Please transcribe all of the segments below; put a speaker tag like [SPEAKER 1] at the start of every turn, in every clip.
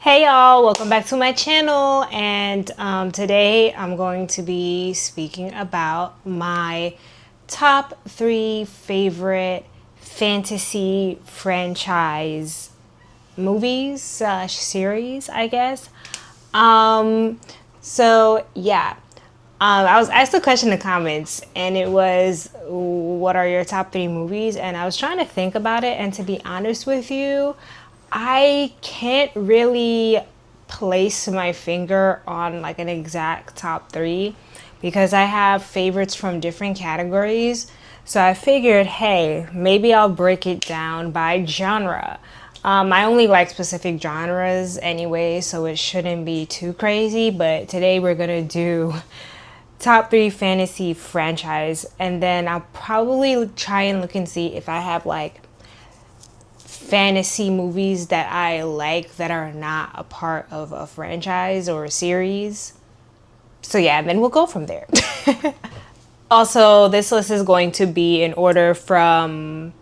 [SPEAKER 1] Hey y'all, welcome back to my channel, and today I'm going to be speaking about my top 3 favorite fantasy franchise movies slash series, I guess. So yeah, I was asked a question in the comments, and it was, what are your top 3 movies? And I was trying to think about it, and to be honest with you, I can't really place my finger on like an exact top 3 because I have favorites from different categories. So I figured, hey, maybe I'll break it down by genre. I only like specific genres anyway, so it shouldn't be too crazy. But today we're gonna do top 3 fantasy franchise, and then I'll probably try and look and see if I have like fantasy movies that I like that are not a part of a franchise or a series. So yeah, and then we'll go from there. Also, this list is going to be in order from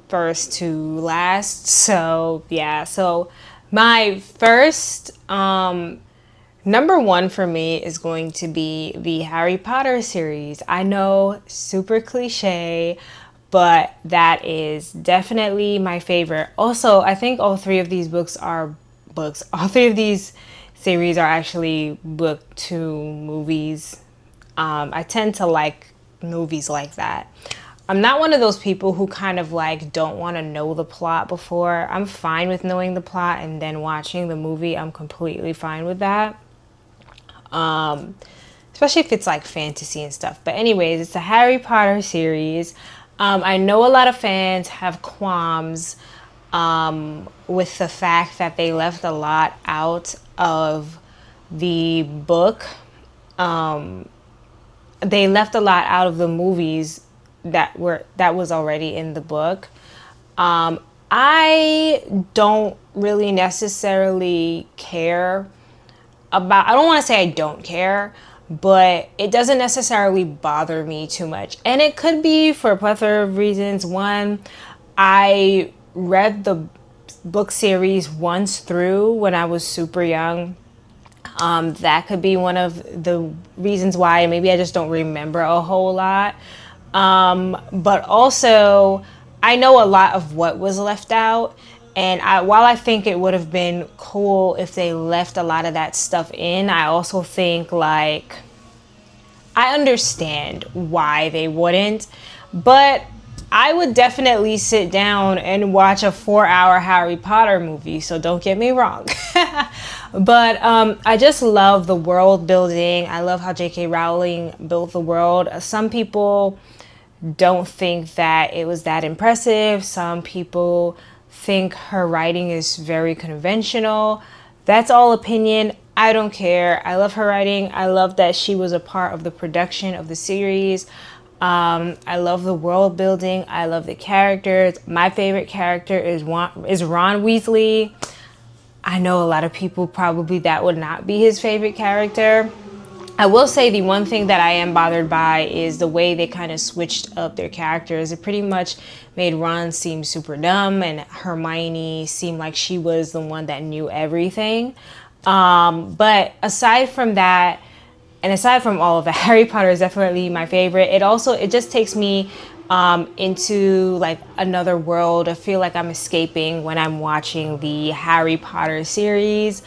[SPEAKER 1] first to last. So yeah, so my first number 1 for me is going to be the Harry Potter series. I know, super cliche, but that is definitely my favorite. Also, I think all 3 of these books are books. All 3 of these series are actually book to movies. I tend to like movies like that. I'm not one of those people who kind of like don't want to know the plot before. I'm fine with knowing the plot and then watching the movie. I'm completely fine with that. Especially if it's like fantasy and stuff. But anyways, it's a Harry Potter series. I know a lot of fans have qualms with the fact that they left a lot out of the book. They left a lot out of the movies that was already in the book. I don't really necessarily care about, I don't want to say I don't care, but it doesn't necessarily bother me too much. And it could be for a plethora of reasons. One, I read the book series once through when I was super young. That could be one of the reasons why. Maybe I just don't remember a whole lot. But also, I know a lot of what was left out. And while I think it would have been cool if they left a lot of that stuff in, I also think like, I understand why they wouldn't, but I would definitely sit down and watch a 4-hour Harry Potter movie, so don't get me wrong. But I just love the world building. I love how J.K. Rowling built the world. Some people don't think that it was that impressive. Some people think her writing is very conventional. That's all opinion. I don't care. I love her writing. I love that she was a part of the production of the series. I love the world building. I love the characters. My favorite character is Ron Weasley. I know a lot of people probably that would not be his favorite character. I will say the one thing that I am bothered by is the way they kind of switched up their characters. It pretty much made Ron seem super dumb and Hermione seemed like she was the one that knew everything. But aside from that, and aside from all of that, Harry Potter is definitely my favorite. It just takes me into like another world. I feel like I'm escaping when I'm watching the Harry Potter series.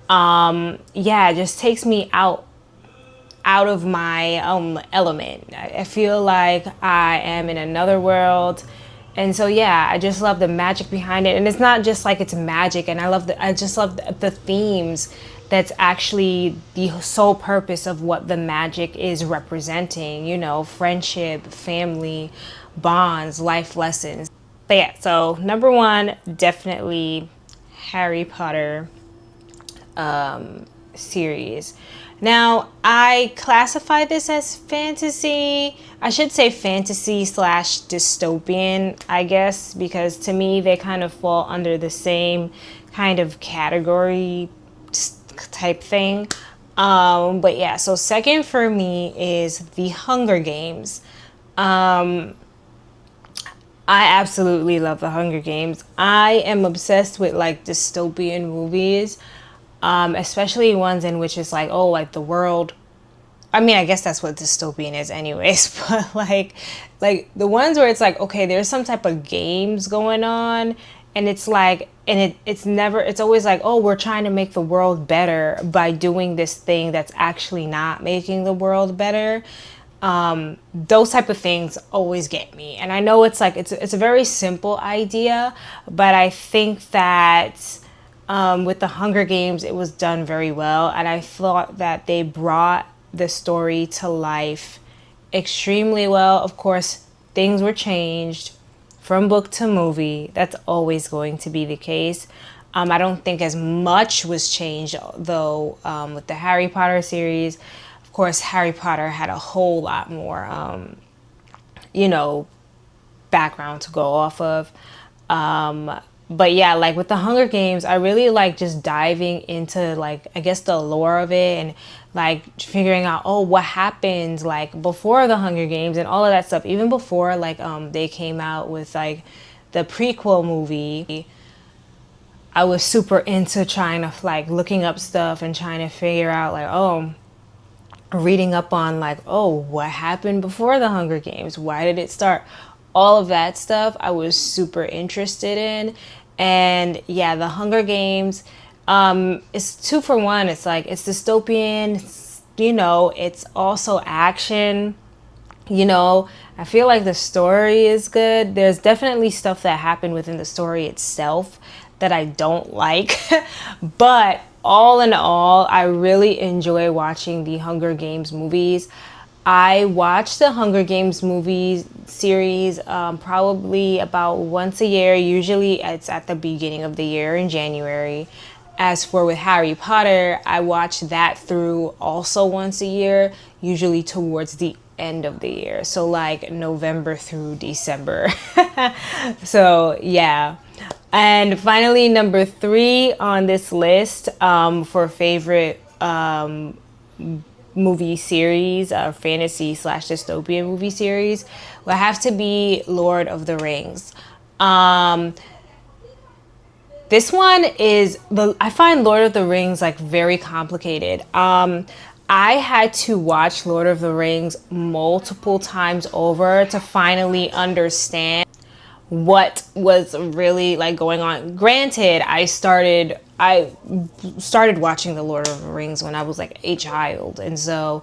[SPEAKER 1] Yeah, it just takes me out of my element. I feel like I am in another world. And so yeah, I just love the magic behind it. And it's not just like it's magic, and I just love the themes that's actually the sole purpose of what the magic is representing, you know, friendship, family, bonds, life lessons. But yeah, so number 1, definitely Harry Potter series. Now, I classify this as fantasy. I should say fantasy slash dystopian, I guess, because to me they kind of fall under the same kind of category type thing. But yeah, so second for me is The Hunger Games. I absolutely love The Hunger Games. I am obsessed with like dystopian movies. especially ones in which it's like, oh, like the world. I mean, I guess that's what dystopian is anyways, but like the ones where it's like, okay, there's some type of games going on, and it's like, and it's always like, oh, we're trying to make the world better by doing this thing that's actually not making the world better. Those type of things always get me. And I know it's like, it's a very simple idea, but I think that with the Hunger Games, it was done very well. And I thought that they brought the story to life extremely well. Of course, things were changed from book to movie. That's always going to be the case. I don't think as much was changed though with the Harry Potter series. Of course, Harry Potter had a whole lot more, you know, background to go off of. But yeah, like with the Hunger Games, I really like just diving into like, I guess the lore of it, and like figuring out, oh, what happened like before the Hunger Games and all of that stuff. Even before like they came out with like the prequel movie, I was super into trying to like looking up stuff and trying to figure out like, oh, reading up on like, oh, what happened before the Hunger Games? Why did it start? All of that stuff I was super interested in. And yeah, the Hunger Games, it's 2 for 1. It's like, it's dystopian, you know, it's also action, you know. I feel like the story is good. There's definitely stuff that happened within the story itself that I don't like, but all in all, I really enjoy watching the Hunger Games movies. I watch the Hunger Games movies series probably about once a year. Usually it's at the beginning of the year in January. As for with Harry Potter, I watch that through also once a year, usually towards the end of the year. So like November through December. So yeah. And finally, number 3 on this list for favorite movie series, fantasy / dystopian movie series, will have to be Lord of the Rings. This one is, I find Lord of the Rings like very complicated. I had to watch Lord of the Rings multiple times over to finally understand what was really like going on. Granted, I started watching the Lord of the Rings when I was like a child, and so,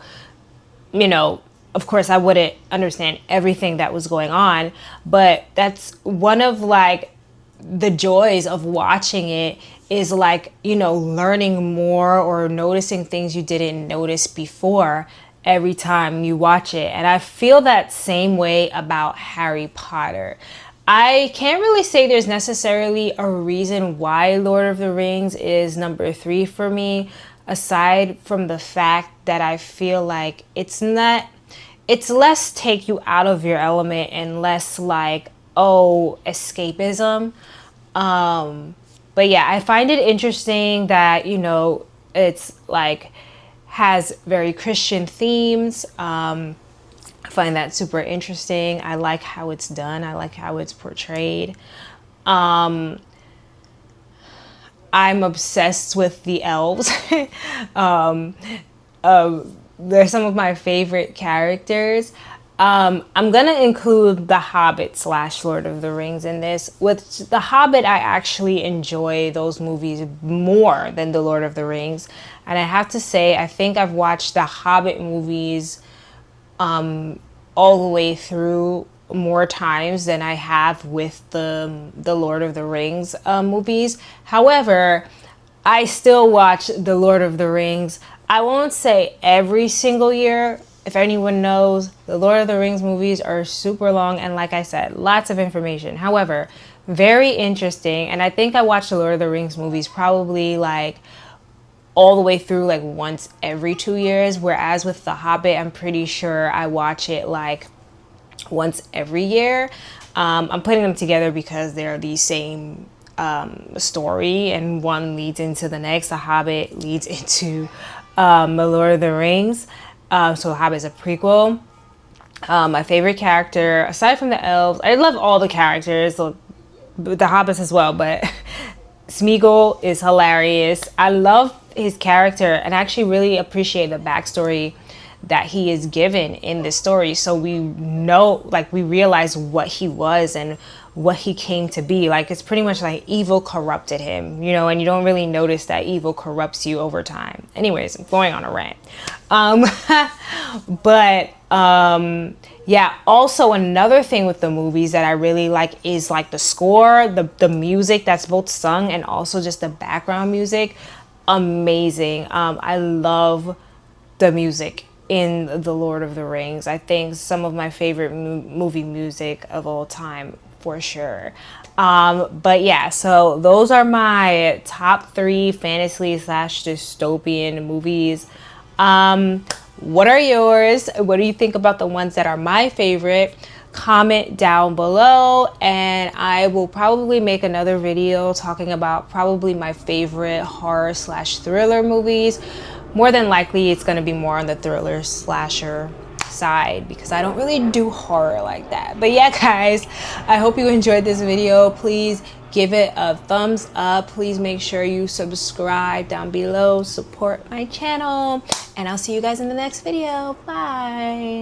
[SPEAKER 1] you know, of course I wouldn't understand everything that was going on, but that's one of like the joys of watching it, is like, you know, learning more or noticing things you didn't notice before every time you watch it. And I feel that same way about Harry Potter. I can't really say there's necessarily a reason why Lord of the Rings is number 3 for me, aside from the fact that I feel like it's less take you out of your element and less like, oh, escapism. But yeah, I find it interesting that, you know, it's like has very Christian themes. I find that super interesting. I like how it's done. I like how it's portrayed. I'm obsessed with the elves. They're some of my favorite characters. I'm gonna include The Hobbit / Lord of the Rings in this. With The Hobbit, I actually enjoy those movies more than The Lord of the Rings. And I have to say, I think I've watched The Hobbit movies all the way through more times than I have with the Lord of the Rings movies. However, I still watch the Lord of the Rings. I won't say every single year. If anyone knows, the Lord of the Rings movies are super long, and like I said, lots of information. However, very interesting. And I think I watch the Lord of the Rings movies probably like all the way through like once every 2 years, whereas with The Hobbit, I'm pretty sure I watch it like once every year. I'm putting them together because they're the same story, and one leads into the next. The Hobbit leads into the Lord of the Rings. So Hobbit is a prequel. My favorite character, aside from the elves, I love all the characters, so the Hobbits as well, but Smeagol is hilarious. I love his character and actually really appreciate the backstory that he is given in this story. So we know, like, we realize what he was and what he came to be. Like, it's pretty much like evil corrupted him, you know, and you don't really notice that evil corrupts you over time. Anyways, I'm going on a rant. Yeah, also another thing with the movies that I really like is like the score, the music that's both sung and also just the background music. Amazing. I love the music in The Lord of the Rings. I think some of my favorite movie music of all time, for sure. But yeah, so those are my top 3 fantasy / dystopian movies. What are yours? What do you think about the ones that are my favorite? Comment down below, and I will probably make another video talking about probably my favorite horror / thriller movies. More than likely it's going to be more on the thriller slasher side because I don't really do horror like that. But yeah, guys, I hope you enjoyed this video. Please give it a thumbs up. Please make sure you subscribe down below, support my channel, and I'll see you guys in the next video. Bye.